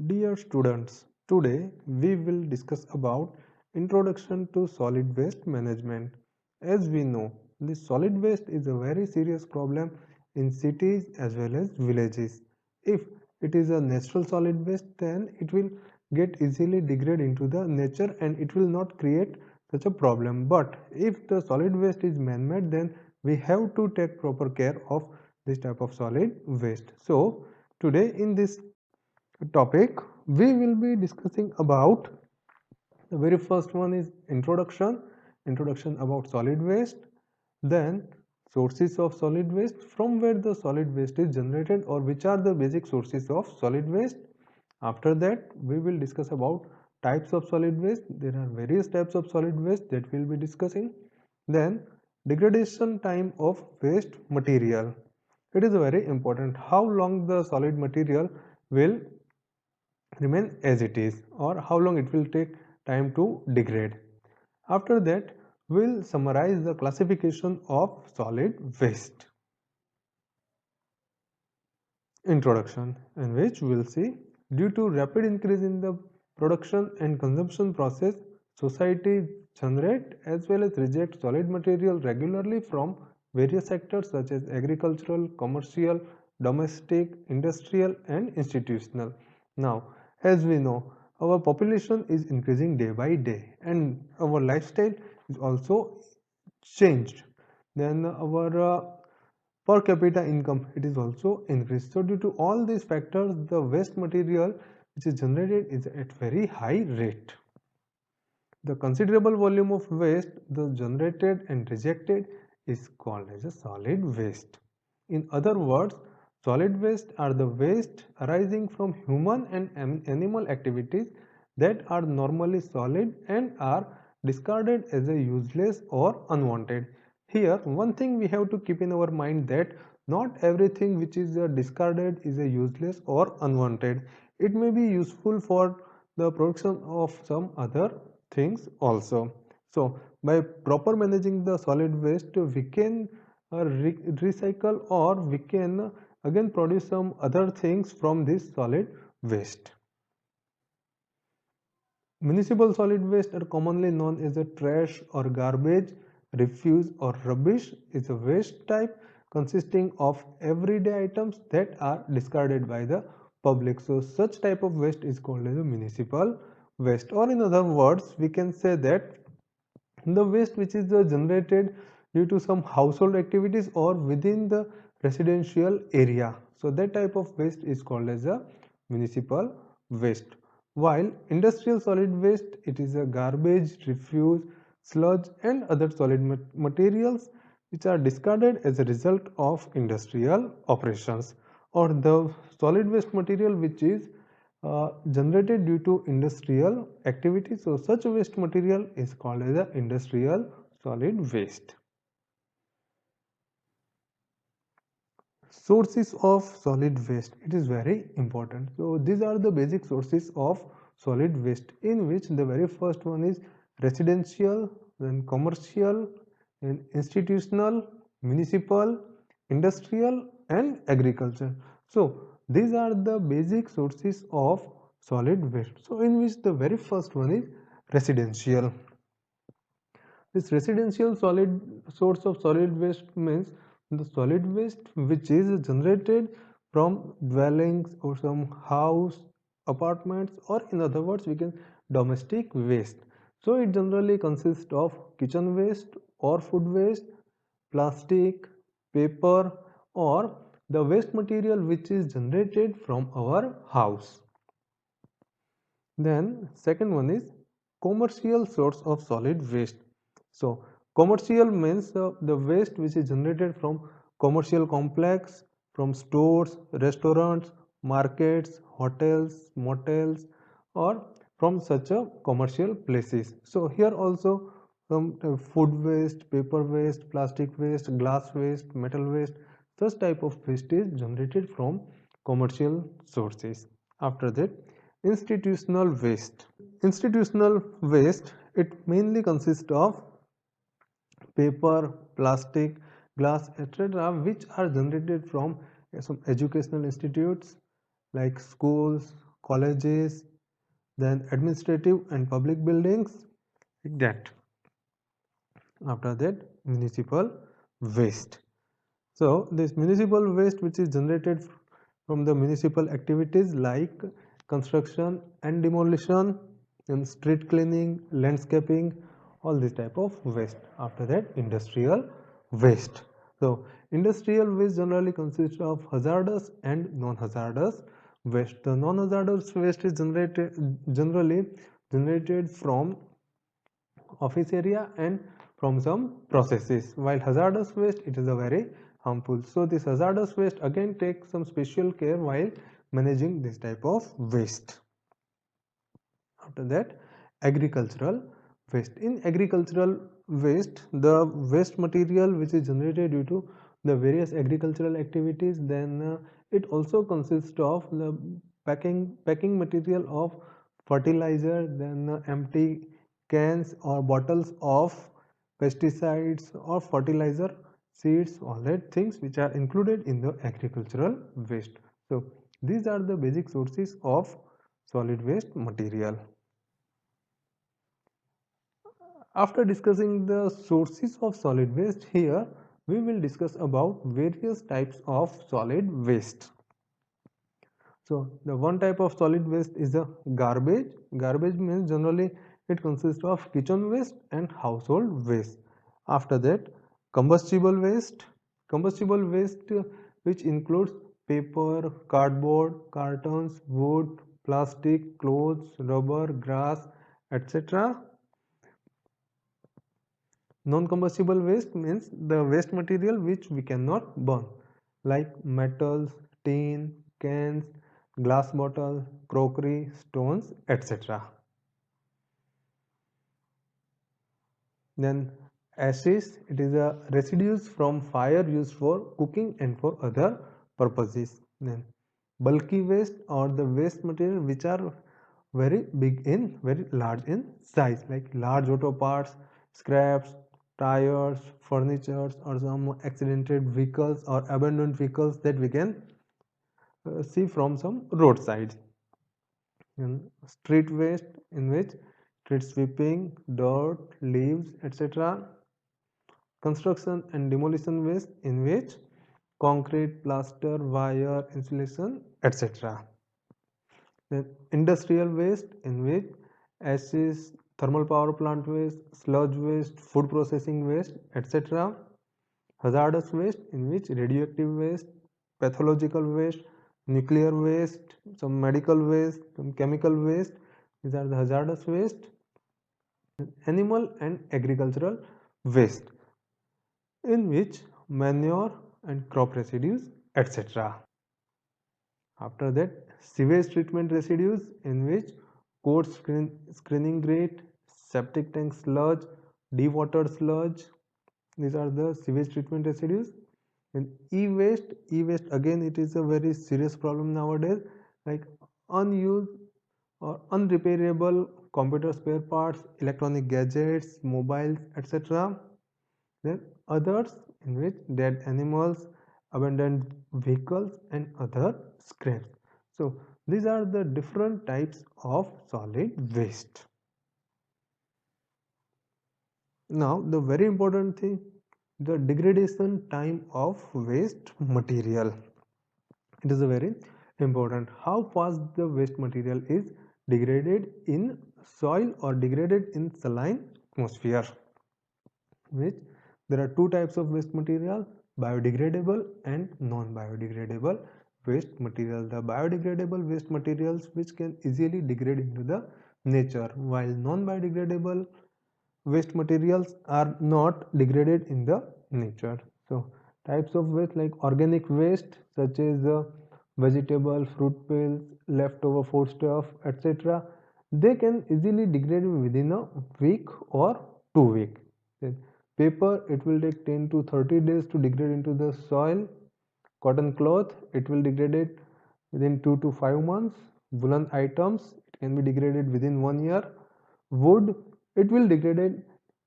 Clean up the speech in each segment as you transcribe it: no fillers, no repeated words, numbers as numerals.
Dear students, today we will discuss about Introduction to Solid Waste Management. As we know, the solid waste is a very serious problem in cities as well as villages. If it is a natural solid waste, then it will get easily degrade into the nature and it will not create such a problem. But if the solid waste is man-made, then we have to take proper care of this type of solid waste. So today in this topic we will be discussing about the very first one is introduction about solid waste, then sources of solid waste, from where the solid waste is generated or which are the basic sources of solid waste. After that we will discuss about types of solid waste. There are various types of solid waste that we will be discussing. Then degradation time of waste material. It is very important how long the solid material will remain as it is or how long it will take time to degrade. After that, we'll summarize the classification of solid waste. Introduction, in which we'll see due to rapid increase in the production and consumption process, society generate as well as reject solid material regularly from various sectors such as agricultural, commercial, domestic, industrial and institutional. Now, as we know, our population is increasing day by day and our lifestyle is also changed. Then our per capita income it is also increased. So due to all these factors, the waste material which is generated is at very high rate. The considerable volume of waste the generated and rejected is called as a solid waste. In other words, solid waste are the waste arising from human and animal activities that are normally solid and are discarded as a useless or unwanted. Here, one thing we have to keep in our mind that not everything which is discarded is a useless or unwanted. It may be useful for the production of some other things also. So by proper managing the solid waste, we can recycle or we can again produce some other things from this solid waste. Municipal solid waste are commonly known as a trash or garbage, refuse or rubbish is a waste type consisting of everyday items that are discarded by the public. So such type of waste is called as a municipal waste, or in other words we can say that the waste which is generated due to some household activities or within the residential area. So that type of waste is called as a municipal waste. While industrial solid waste, it is a garbage, refuse, sludge and other solid materials which are discarded as a result of industrial operations, or the solid waste material which is generated due to industrial activity. So such waste material is called as a industrial solid waste. Sources of solid waste, it is very important. So these are the basic sources of solid waste, in which the very first one is residential, then commercial, then institutional, municipal, industrial and agriculture. So these are the basic sources of solid waste. So in which the very first one is residential. This residential solid source of solid waste means the solid waste which is generated from dwellings or some house, apartments, or in other words we can domestic waste. So it generally consists of kitchen waste or food waste, plastic, paper, or the waste material which is generated from our house. Then second one is commercial source of solid waste. So commercial means the waste which is generated from commercial complex, from stores, restaurants, markets, hotels, motels, or from such a commercial places. So here also some food waste, paper waste, plastic waste, glass waste, metal waste, such type of waste is generated from commercial sources. After that, institutional waste. Institutional waste, it mainly consists of paper, plastic, glass, etc., which are generated from some educational institutes like schools, colleges, then administrative and public buildings, like that. After that, municipal waste. So this municipal waste which is generated from the municipal activities like construction and demolition and street cleaning, landscaping, all this type of waste. After that, industrial waste. So industrial waste generally consists of hazardous and non-hazardous waste. The non-hazardous waste is generally generated from office area and from some processes, while hazardous waste it is a very harmful. So this hazardous waste again takes some special care while managing this type of waste. After that, agricultural waste. In agricultural waste, the waste material which is generated due to the various agricultural activities, then it also consists of the packing material of fertilizer, then empty cans or bottles of pesticides or fertilizer seeds, all that things which are included in the agricultural waste. So these are the basic sources of solid waste material. After discussing the sources of solid waste, here we will discuss about various types of solid waste. So the one type of solid waste is the garbage. Garbage means generally it consists of kitchen waste and household waste. After that, combustible waste. Combustible waste which includes paper, cardboard, cartons, wood, plastic, clothes, rubber, grass, etc. Non-combustible waste means the waste material which we cannot burn, like metals, tin, cans, glass bottle, crockery, stones, etc. Then ashes, it is a residues from fire used for cooking and for other purposes. Then bulky waste or the waste material which are very large in size, like large auto parts, scraps, tires, furnitures, or some accidented vehicles or abandoned vehicles that we can see from some roadsides. And street waste, in which street sweeping, dirt, leaves, etc. Construction and demolition waste, in which concrete, plaster, wire, insulation, etc. Then industrial waste, in which ashes, thermal power plant waste, sludge waste, food processing waste, etc. Hazardous waste, in which radioactive waste, pathological waste, nuclear waste, some medical waste, some chemical waste. These are the hazardous waste. Animal and agricultural waste, in which manure and crop residues, etc. After that, sewage treatment residues, in which screening grate, septic tank sludge, dewatered sludge. These are the sewage treatment residues. And e-waste again it is a very serious problem nowadays, like unused or unrepairable computer spare parts, electronic gadgets, mobiles, etc. Then others, in which dead animals, abandoned vehicles and other scraps. So these are the different types of solid waste. Now the very important thing, the degradation time of waste material. It is a very important how fast the waste material is degraded in soil or degraded in saline atmosphere, which there are two types of waste material, biodegradable and non-biodegradable waste material. The biodegradable waste materials which can easily degrade into the nature, while non-biodegradable waste materials are not degraded in the nature. So types of waste like organic waste such as vegetable, fruit peels, leftover food stuff, etc. They can easily degrade within a week or 2 weeks. Then paper, it will take 10 to 30 days to degrade into the soil. Cotton cloth, it will degrade it within 2 to 5 months. Woolen items, it can be degraded within 1 year. Wood, it will degrade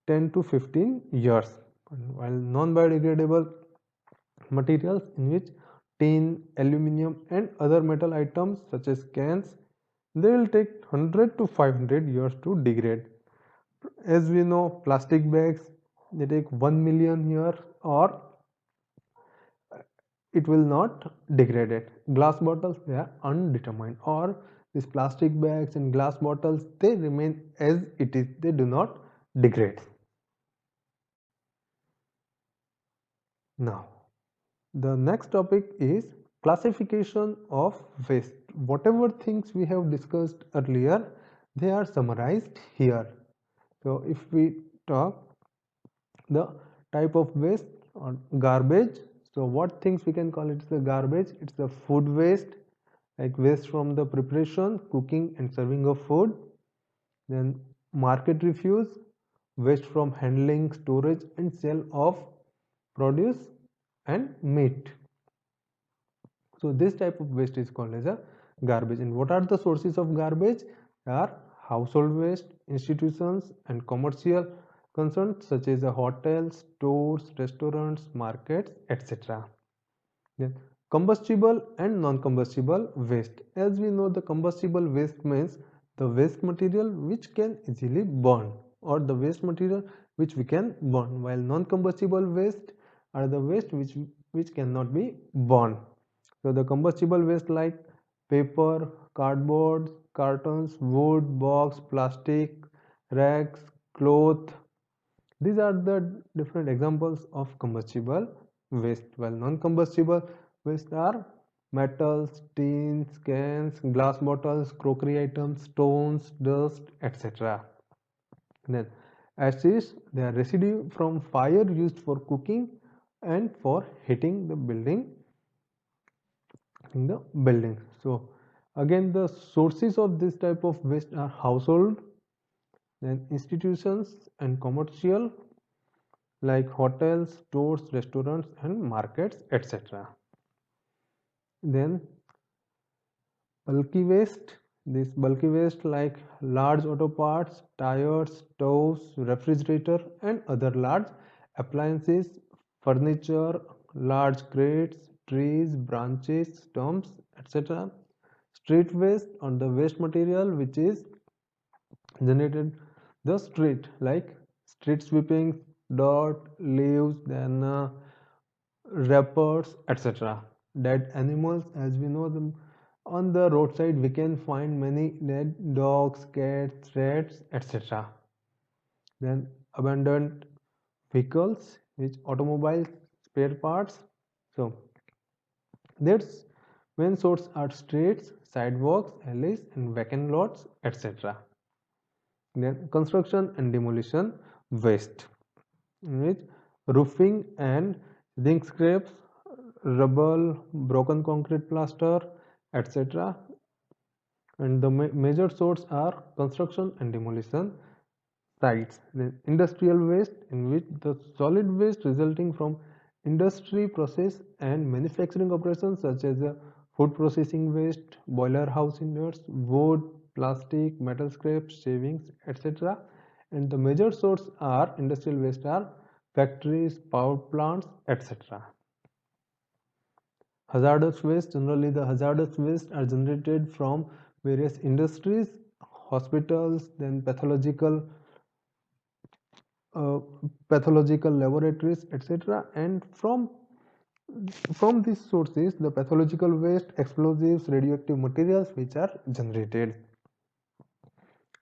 10 to 15 years. While non-biodegradable materials, in which tin, aluminum and other metal items such as cans, they will take 100 to 500 years to degrade. As we know, plastic bags, they take 1 million years, or it will not degrade it. Glass bottles, they are undetermined, or these plastic bags and glass bottles, they remain as it is, they do not degrade. Now the next topic is classification of waste. Whatever things we have discussed earlier, they are summarized here. So if we talk the type of waste or garbage, so what things we can call it the garbage? It's the food waste, like waste from the preparation, cooking and serving of food. Then market refuse, waste from handling, storage and sale of produce and meat. So this type of waste is called as a garbage. And what are the sources of garbage? They are household waste, institutions and commercial concerns such as hotels, stores, restaurants, markets, etc. Then combustible and non-combustible waste. As we know, the combustible waste means the waste material which can easily burn, or the waste material which we can burn, while non-combustible waste are the waste which cannot be burned. So the combustible waste like paper, cardboard, cartons, wood, box, plastic, rags, cloth. These are the different examples of combustible waste. While non-combustible waste are metals, tins, cans, glass bottles, crockery items, stones, dust, etc. Then ashes, they are residue from fire used for cooking and for heating the building in the building. So again, the sources of this type of waste are household, then institutions and commercial like hotels, stores, restaurants and markets, etc. Then bulky waste, this bulky waste like large auto parts, tires, stoves, refrigerator and other large appliances, furniture, large crates, trees, branches, stumps, etc. Street waste on the waste material which is generated the street, like street sweeping, dirt, leaves, then wrappers, etc. Dead animals, as we know them, on the roadside we can find many dead dogs, cats, rats, etc. Then abandoned vehicles, which automobiles, spare parts. So that's main source are streets, sidewalks, alleys and vacant lots, etc. Then construction and demolition waste, in which roofing and zinc scrapes, rubble, broken concrete plaster, etc. And the major source are construction and demolition sites. Then industrial waste, in which the solid waste resulting from industry process and manufacturing operations such as food processing waste, boiler house ingots, wood, plastic, metal scraps, shavings, etc. And the major source are industrial waste are factories, power plants, etc. Hazardous waste, generally the hazardous waste are generated from various industries, hospitals, then uh, pathological laboratories, etc. And from these sources, the pathological waste, explosives, radioactive materials which are generated.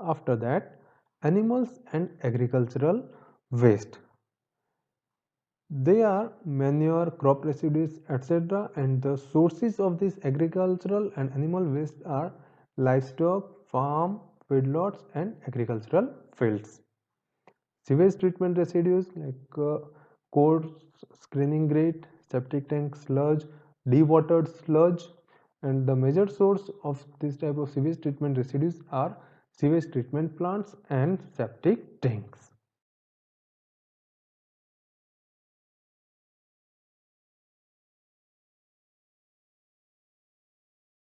After that, animals and agricultural waste. They are manure, crop residues, etc. And the sources of this agricultural and animal waste are livestock, farm, feedlots, and agricultural fields. Sewage treatment residues like coarse screening grate, septic tank sludge, dewatered sludge, and the major source of this type of sewage treatment residues are sewage treatment plants and septic tanks.